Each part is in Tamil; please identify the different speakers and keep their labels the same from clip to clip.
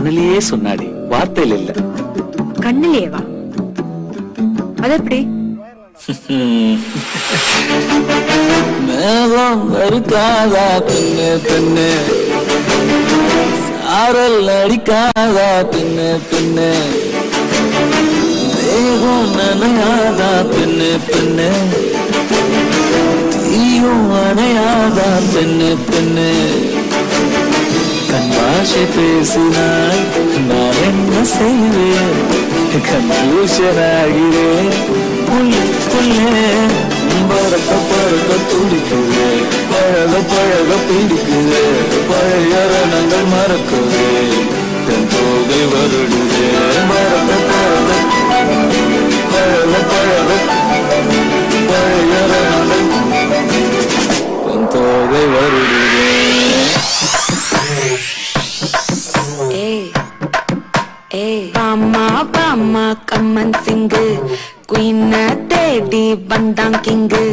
Speaker 1: கண்ணிலேயே சொன்னாடி, வார்த்தையில இல்ல.
Speaker 2: கண்ணிலேவா? அது எப்படி?
Speaker 1: மேகம் அடிக்காதா பெண்ணு பெண்ணு, சாரல் அடிக்காதா பெண்ணு பெண்ணு, மேகம் நனையாதா பெண்ணு பெண்ணு, தீயும் அணையாதா பெண்ணு பெண்ணு. கண் பாஷை பேசினாய் நான் என்ன செய்வேன், கன்ஃபியூஷன் ஆகிறேன் புள்ளே. பறக்க பறக்க துடிக்குது, பழக பழக பிடிக்குது, பழைய ரணங்கள் மறக்குது, தன் தோகை வருடுது. பறக்க பறக்க பழக பழக பழைய ரணங்கள் தன் தோகை வருடுது.
Speaker 2: பாமா பாமா கம்மன் சிங்கு, குயின தேடி வந்தான் கிங்கு.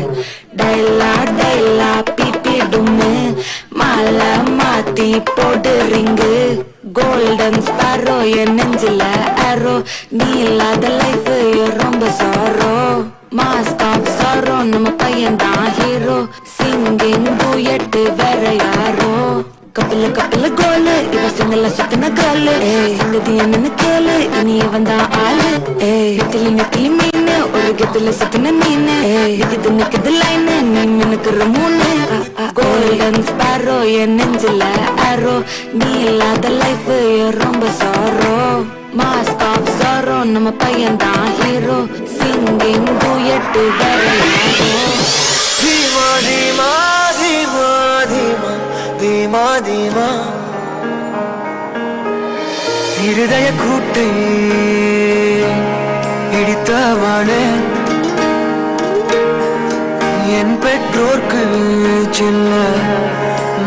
Speaker 2: டைலா டைலா பிபி டும்மு, மாலை மாத்தி போடு ரிங்கு. கோல்டன் ஸ்பாரோ என் நெஞ்சில ஆரோ, நீ இல்லாத லைஃப் ரொம்ப சாரோ. மாஸ்க் ஆஃப் சாரோ நம்ம பையன் தான் ஹீரோ, சிங்கிங் டூயட் வேற யாரோ. கப்பல கப்பல கோலு இவ சிங்கல சுத்தின காலு, சங்கதி என்னன்னு கேளு இனி வந்தா ஆளு. நெத்திலி நெத்திலி மீன் ஒரு கெத்துல சுத்தின மீன், இது நிக்குது லைன் நீ மினுக்குற மூணு. கோல்டன் ஸ்பாரோ என் நெஞ்சில ஆரோ, நீ இல்லாத லைஃப் ரொம்ப சாரோ. மாஸ்க் ஆஃப் சாரோ நம்ம பையன் தான் ஹீரோ, சிங்கிங் டூயட் வேற யாரோ.
Speaker 3: தீமா தீமா தீமா தீமா தீமா தீமா, இருதய கூட்டை இடித்தவாளே, என் பெற்றோர்க்கு சின்ன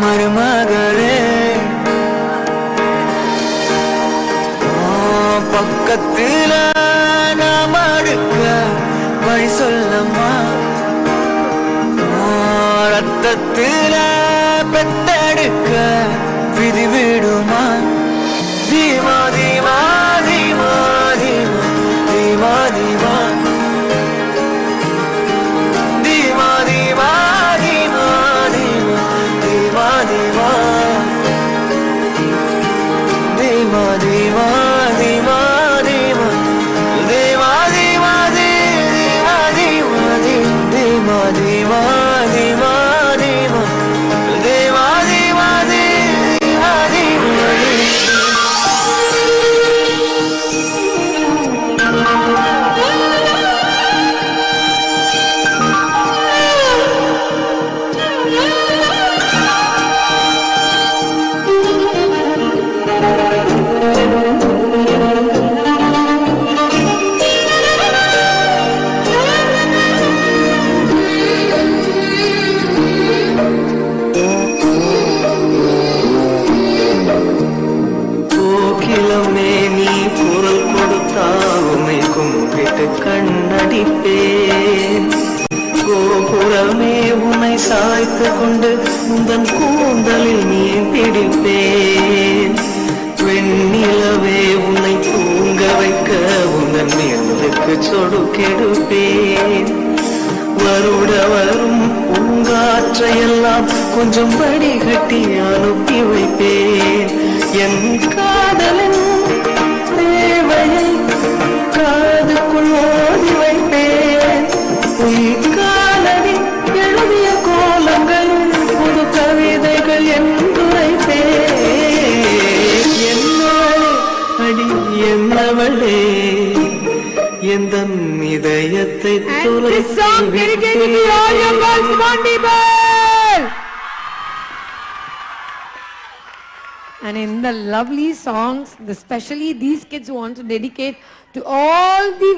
Speaker 3: மருமகளே. பக்கத்துல நாம் அடுக்க வழி சொல்லம்மா, ரத்தத்துல பெத்தெடுக்க விதி விடுமா. தீமா தீமா தீமா தீமா தீமா தீமா, தீமா தீமா தீமா தீமா தீமா தீமா, தீமா தீமா தீமா தீமா, தீமா தீமா தீமா தீமா தீமா தீமா தீமா. கண்ணடிப்பேன் கோபுரமே உன்னை சாய்த்து கொண்டு உந்தன் கூந்தலில் நீ பிடிப்பேன். வெண்ணிலவே உன்னை தூங்க வைக்க உந்தன் மேலுக்கு சொடுக்கெடுப்பேன். வருட வரும் பூங்காற்றையெல்லாம் கொஞ்சம் வடிகட்டி அனுப்பி வைப்பேன். என் காதலின் தேவையை காதுக்குள் ஓடி வைப்பேன். காலடி எழுதிய கோலங்கள் புது கவிதைகள் என்றுரைப்பேன். என்னவளே அடி என்னவளே எந்த இதயத்தை
Speaker 4: And in the lovely songs, especially these kids want to dedicate to all the